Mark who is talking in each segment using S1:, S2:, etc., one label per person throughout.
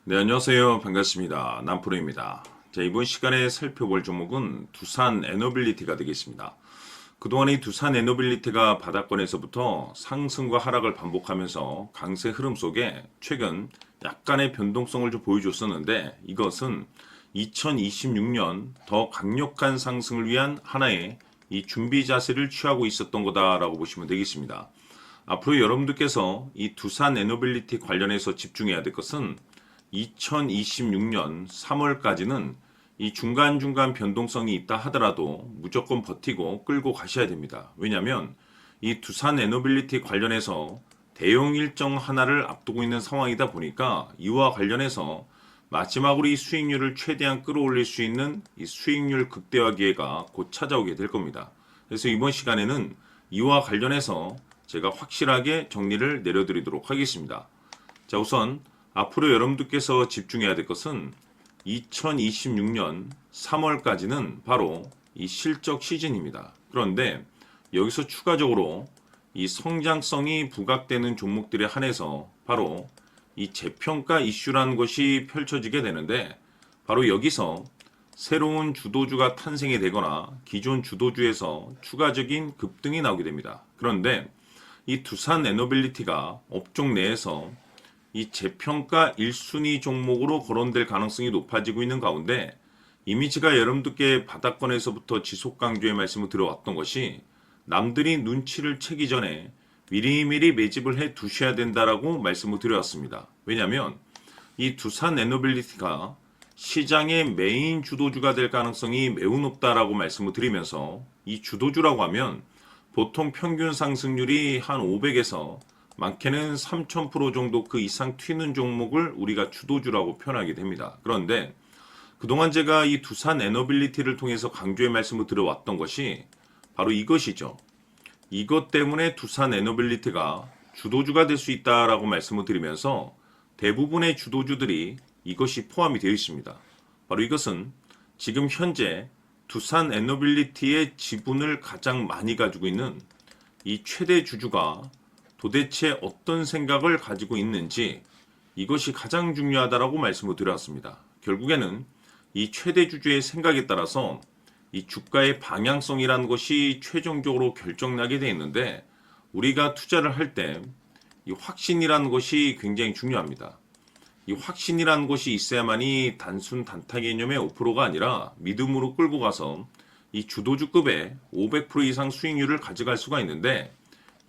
S1: 네, 안녕하세요. 반갑습니다. 남프로입니다. 자, 이번 시간에 살펴볼 종목은 두산 에너빌리티가 되겠습니다. 그동안 이 두산 에너빌리티가 바닥권에서부터 상승과 하락을 반복하면서 강세 흐름 속에 최근 약간의 변동성을 좀 보여줬었는데, 이것은 2026년 더 강력한 상승을 위한 하나의 이 준비 자세를 취하고 있었던 거다라고 보시면 되겠습니다. 앞으로 여러분들께서 이 두산 에너빌리티 관련해서 집중해야 될 것은 2026년 3월까지는 이 중간중간 변동성이 있다 하더라도 무조건 버티고 끌고 가셔야 됩니다. 왜냐하면 이 두산 에너빌리티 관련해서 대형 일정 하나를 앞두고 있는 상황이다 보니까 이와 관련해서 마지막으로 이 수익률을 최대한 끌어올릴 수 있는 이 수익률 극대화 기회가 곧 찾아오게 될 겁니다. 그래서 이번 시간에는 이와 관련해서 제가 확실하게 정리를 내려드리도록 하겠습니다. 자, 우선 앞으로 여러분들께서 집중해야 될 것은 2026년 3월까지는 바로 이 실적 시즌입니다. 그런데 여기서 추가적으로 이 성장성이 부각되는 종목들에 한해서 바로 이 재평가 이슈라는 것이 펼쳐지게 되는데, 바로 여기서 새로운 주도주가 탄생이 되거나 기존 주도주에서 추가적인 급등이 나오게 됩니다. 그런데 이 두산 에너빌리티가 업종 내에서 이 재평가 1순위 종목으로 거론될 가능성이 높아지고 있는 가운데, 이미 제가 여러분들께 바닥권에서부터 지속 강조의 말씀을 드려왔던 것이 남들이 눈치를 채기 전에 미리미리 매집을 해 두셔야 된다라고 말씀을 드려왔습니다. 왜냐하면 이 두산 에너빌리티가 시장의 메인 주도주가 될 가능성이 매우 높다라고 말씀을 드리면서, 이 주도주라고 하면 보통 평균 상승률이 한 500에서 많게는 3000% 정도 그 이상 튀는 종목을 우리가 주도주라고 표현하게 됩니다. 그런데 그동안 제가 이 두산 에너빌리티를 통해서 강조의 말씀을 드려왔던 것이 바로 이것이죠. 이것 때문에 두산 에너빌리티가 주도주가 될 수 있다라고 말씀을 드리면서 대부분의 주도주들이 이것이 포함이 되어 있습니다. 바로 이것은 지금 현재 두산 에너빌리티의 지분을 가장 많이 가지고 있는 이 최대 주주가 도대체 어떤 생각을 가지고 있는지, 이것이 가장 중요하다라고 말씀을 드렸습니다. 결국에는 이 최대 주주의 생각에 따라서 이 주가의 방향성이라는 것이 최종적으로 결정나게 되어 있는데, 우리가 투자를 할 때 이 확신이라는 것이 굉장히 중요합니다. 이 확신이라는 것이 있어야만이 단순 단타 개념의 5%가 아니라 믿음으로 끌고 가서 이 주도주급의 500% 이상 수익률을 가져갈 수가 있는데,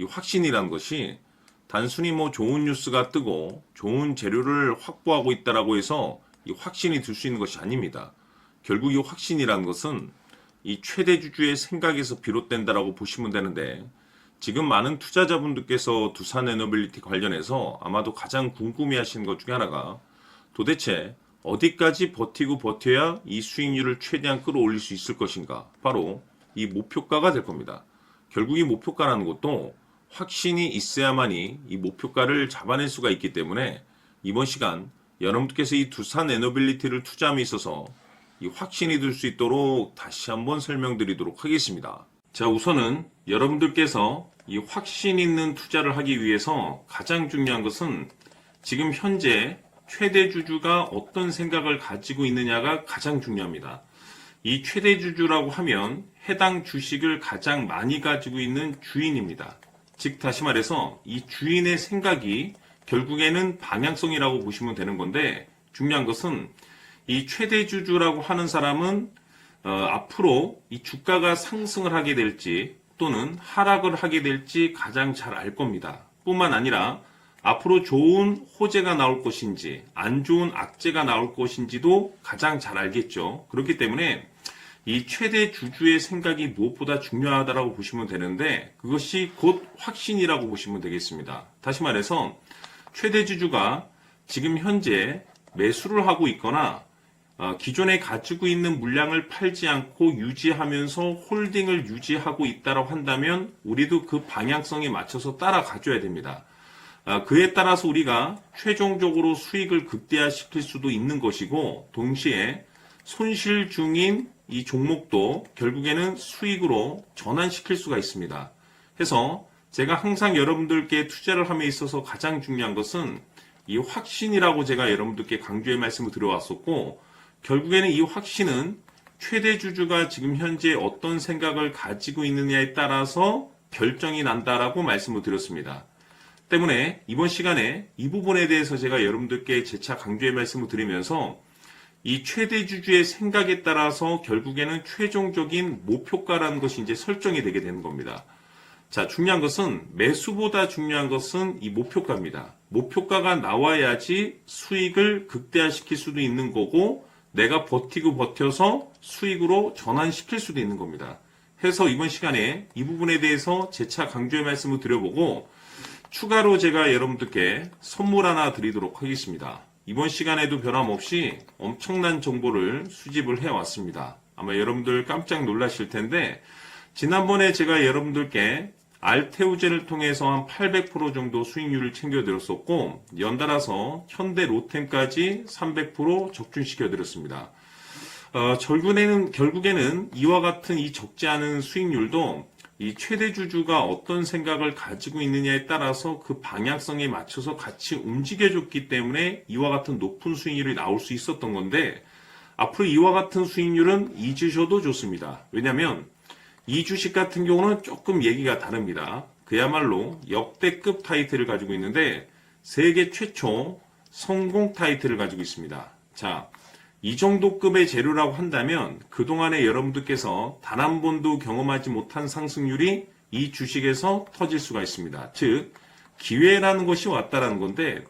S1: 이 확신이라는 것이 단순히 뭐 좋은 뉴스가 뜨고 좋은 재료를 확보하고 있다라고 해서 이 확신이 들 수 있는 것이 아닙니다. 결국 이 확신이라는 것은 이 최대 주주의 생각에서 비롯된다라고 보시면 되는데, 지금 많은 투자자분들께서 두산 에너빌리티 관련해서 아마도 가장 궁금해하시는 것 중에 하나가 도대체 어디까지 버티고 버텨야 이 수익률을 최대한 끌어올릴 수 있을 것인가, 바로 이 목표가가 될 겁니다. 결국 이 목표가라는 것도 확신이 있어야만이 이 목표가를 잡아낼 수가 있기 때문에 이번 시간 여러분께서 이 두산 에너빌리티를 투자함에 있어서 이 확신이 들 수 있도록 다시 한번 설명드리도록 하겠습니다. 자, 우선은 여러분들께서 이 확신 있는 투자를 하기 위해서 가장 중요한 것은 지금 현재 최대 주주가 어떤 생각을 가지고 있느냐가 가장 중요합니다. 이 최대 주주라고 하면 해당 주식을 가장 많이 가지고 있는 주인입니다. 즉 다시 말해서 이 주인의 생각이 결국에는 방향성이라고 보시면 되는 건데, 중요한 것은 이 최대 주주라고 하는 사람은 앞으로 이 주가가 상승을 하게 될지 또는 하락을 하게 될지 가장 잘 알 겁니다. 뿐만 아니라 앞으로 좋은 호재가 나올 것인지 안 좋은 악재가 나올 것인지도 가장 잘 알겠죠. 그렇기 때문에 이 최대 주주의 생각이 무엇보다 중요하다고 보시면 되는데, 그것이 곧 확신이라고 보시면 되겠습니다. 다시 말해서 최대 주주가 지금 현재 매수를 하고 있거나 기존에 가지고 있는 물량을 팔지 않고 유지하면서 홀딩을 유지하고 있다고 한다면 우리도 그 방향성에 맞춰서 따라가줘야 됩니다. 그에 따라서 우리가 최종적으로 수익을 극대화시킬 수도 있는 것이고, 동시에 손실 중인 이 종목도 결국에는 수익으로 전환시킬 수가 있습니다. 해서 제가 항상 여러분들께 투자를 함에 있어서 가장 중요한 것은 이 확신이라고 제가 여러분들께 강조의 말씀을 드려왔었고, 결국에는 이 확신은 최대 주주가 지금 현재 어떤 생각을 가지고 있느냐에 따라서 결정이 난다라고 말씀을 드렸습니다. 때문에 이번 시간에 이 부분에 대해서 제가 여러분들께 재차 강조의 말씀을 드리면서 이 최대 주주의 생각에 따라서 결국에는 최종적인 목표가라는 것이 이제 설정이 되게 되는 겁니다. 자, 중요한 것은 매수보다 중요한 것은 이 목표가입니다. 목표가가 나와야지 수익을 극대화시킬 수도 있는 거고 내가 버티고 버텨서 수익으로 전환시킬 수도 있는 겁니다. 해서 이번 시간에 이 부분에 대해서 재차 강조의 말씀을 드려보고 추가로 제가 여러분들께 선물 하나 드리도록 하겠습니다. 이번 시간에도 변함없이 엄청난 정보를 수집을 해왔습니다. 아마 여러분들 깜짝 놀라실 텐데 지난번에 제가 여러분들께 알테우제를 통해서 한 800% 정도 수익률을 챙겨드렸었고 연달아서 현대 로템까지 300% 적중시켜드렸습니다. 결국에는 이와 같은 이 적지 않은 수익률도 이 최대 주주가 어떤 생각을 가지고 있느냐에 따라서 그 방향성에 맞춰서 같이 움직여줬기 때문에 이와 같은 높은 수익률이 나올 수 있었던 건데 앞으로 이와 같은 수익률은 잊으셔도 좋습니다. 왜냐하면 이 주식 같은 경우는 조금 얘기가 다릅니다. 그야말로 역대급 타이틀을 가지고 있는데 세계 최초 성공 타이틀을 가지고 있습니다. 자, 이 정도 급의 재료라고 한다면 그동안에 여러분들께서 단 한 번도 경험하지 못한 상승률이 이 주식에서 터질 수가 있습니다. 즉 기회라는 것이 왔다라는 건데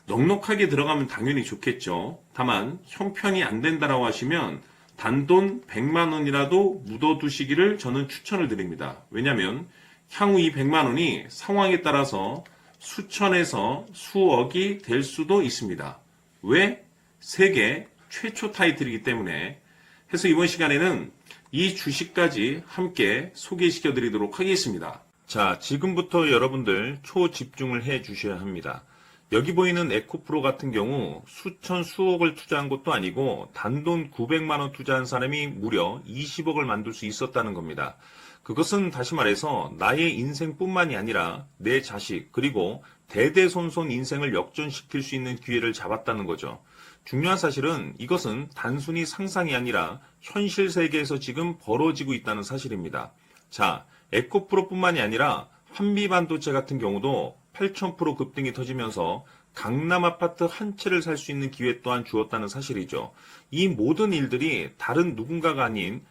S1: 넉넉하게 들어가면 당연히 좋겠죠. 다만 형편이 안 된다라고 하시면 단돈 100만 원이라도 묻어두시기를 저는 추천을 드립니다. 왜냐하면 향후 이 100만 원이 상황에 따라서 수천에서 수억이 될 수도 있습니다. 왜? 세계 최초 타이틀이기 때문에. 해서 이번 시간에는 이 주식까지 함께 소개시켜 드리도록 하겠습니다. 자, 지금부터 여러분들 초집중을 해 주셔야 합니다. 여기 보이는 에코프로 같은 경우 수천 수억을 투자한 것도 아니고 단돈 900만 원 투자한 사람이 무려 20억을 만들 수 있었다는 겁니다. 그것은 다시 말해서 나의 인생뿐만이 아니라 내 자식 그리고 대대손손 인생을 역전시킬 수 있는 기회를 잡았다는 거죠. 중요한 사실은 이것은 단순히 상상이 아니라 현실 세계에서 지금 벌어지고 있다는 사실입니다. 자, 에코프로뿐만이 아니라 한미반도체 같은 경우도 8,000% 급등이 터지면서 강남 아파트 한 채를 살 수 있는 기회 또한 주었다는 사실이죠. 이 모든 일들이 다른 누군가가 아닌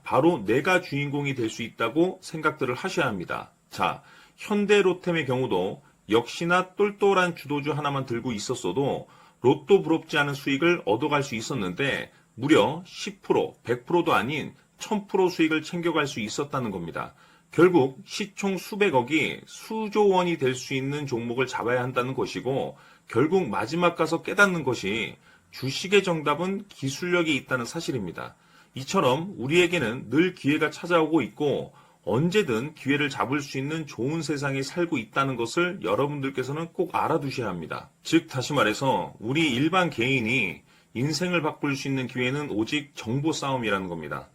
S1: 바로 내가 주인공이 될 수 있다고 생각들을 하셔야 합니다. 자, 현대로템의 경우도 역시나 똘똘한 주도주 하나만 들고 있었어도 로또 부럽지 않은 수익을 얻어갈 수 있었는데 무려 10%, 100%도 아닌 1000% 수익을 챙겨갈 수 있었다는 겁니다. 결국 시총 수백억이 수조 원이 될 수 있는 종목을 잡아야 한다는 것이고 결국 마지막 가서 깨닫는 것이 주식의 정답은 기술력이 있다는 사실입니다. 이처럼 우리에게는 늘 기회가 찾아오고 있고 언제든 기회를 잡을 수 있는 좋은 세상에 살고 있다는 것을 여러분들께서는 꼭 알아두셔야 합니다. 즉 다시 말해서 우리 일반 개인이 인생을 바꿀 수 있는 기회는 오직 정보 싸움이라는 겁니다.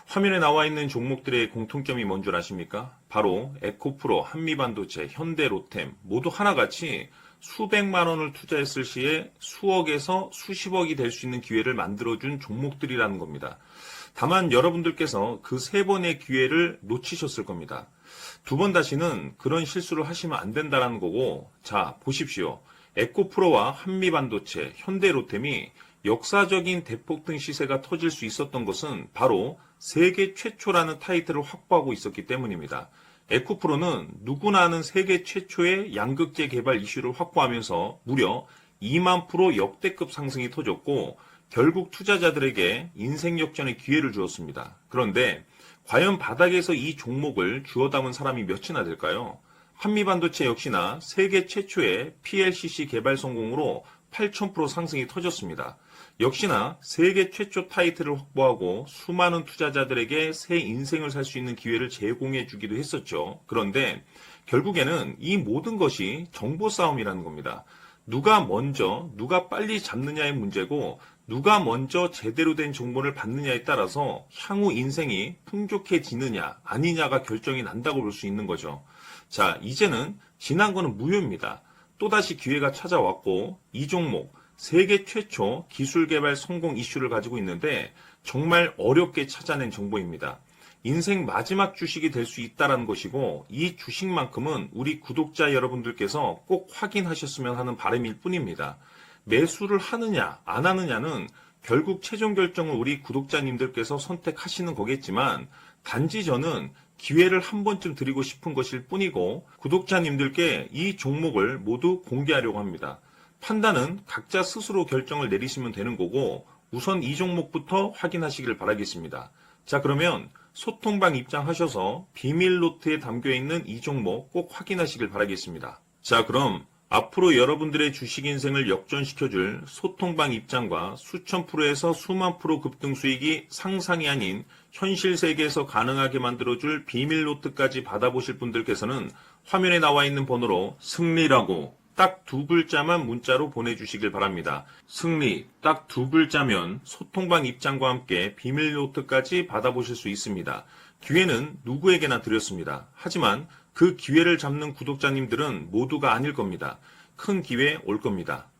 S1: 화면에 나와 있는 종목들의 공통점이 뭔 줄 아십니까? 바로 에코프로, 한미반도체, 현대로템 모두 하나같이 수백만 원을 투자했을 시에 수억에서 수십억이 될 수 있는 기회를 만들어준 종목들이라는 겁니다. 다만 여러분들께서 그 세 번의 기회를 놓치셨을 겁니다. 두 번 다시는 그런 실수를 하시면 안 된다는 거고, 자 보십시오. 에코프로와 한미반도체, 현대로템이 역사적인 대폭등 시세가 터질 수 있었던 것은 바로 세계 최초라는 타이틀을 확보하고 있었기 때문입니다. 에코프로는 누구나 아는 세계 최초의 양극재 개발 이슈를 확보하면서 무려 2만 % 역대급 상승이 터졌고 결국 투자자들에게 인생 역전의 기회를 주었습니다. 그런데 과연 바닥에서 이 종목을 주워 담은 사람이 몇이나 될까요? 한미반도체 역시나 세계 최초의 PLCC 개발 성공으로 8,000% 상승이 터졌습니다. 역시나 세계 최초 타이틀을 확보하고 수많은 투자자들에게 새 인생을 살 수 있는 기회를 제공해 주기도 했었죠. 그런데 결국에는 이 모든 것이 정보 싸움이라는 겁니다. 누가 먼저, 누가 빨리 잡느냐의 문제고 누가 먼저 제대로 된 정보를 받느냐에 따라서 향후 인생이 풍족해지느냐 아니냐가 결정이 난다고 볼 수 있는 거죠. 자, 이제는 지난 거는 무효입니다. 또다시 기회가 찾아왔고 이 종목 세계 최초 기술 개발 성공 이슈를 가지고 있는데 정말 어렵게 찾아낸 정보입니다. 인생 마지막 주식이 될 수 있다는 것이고 이 주식만큼은 우리 구독자 여러분들께서 꼭 확인하셨으면 하는 바람일 뿐입니다. 매수를 하느냐 안 하느냐는 결국 최종 결정을 우리 구독자님들께서 선택하시는 거겠지만 단지 저는 기회를 한 번쯤 드리고 싶은 것일 뿐이고 구독자님들께 이 종목을 모두 공개하려고 합니다. 판단은 각자 스스로 결정을 내리시면 되는 거고 우선 이 종목부터 확인하시길 바라겠습니다. 자, 그러면 소통방 입장하셔서 비밀 노트에 담겨있는 이 종목 꼭 확인하시길 바라겠습니다. 자, 그럼 앞으로 여러분들의 주식 인생을 역전시켜줄 소통방 입장과 수천 프로에서 수만 프로 급등 수익이 상상이 아닌 현실 세계에서 가능하게 만들어줄 비밀 노트까지 받아보실 분들께서는 화면에 나와 있는 번호로 승리라고 딱 두 글자만 문자로 보내주시길 바랍니다. 승리 딱 두 글자면 소통방 입장과 함께 비밀 노트까지 받아보실 수 있습니다. 기회는 누구에게나 드렸습니다. 하지만 그 기회를 잡는 구독자님들은 모두가 아닐 겁니다. 큰 기회 올 겁니다.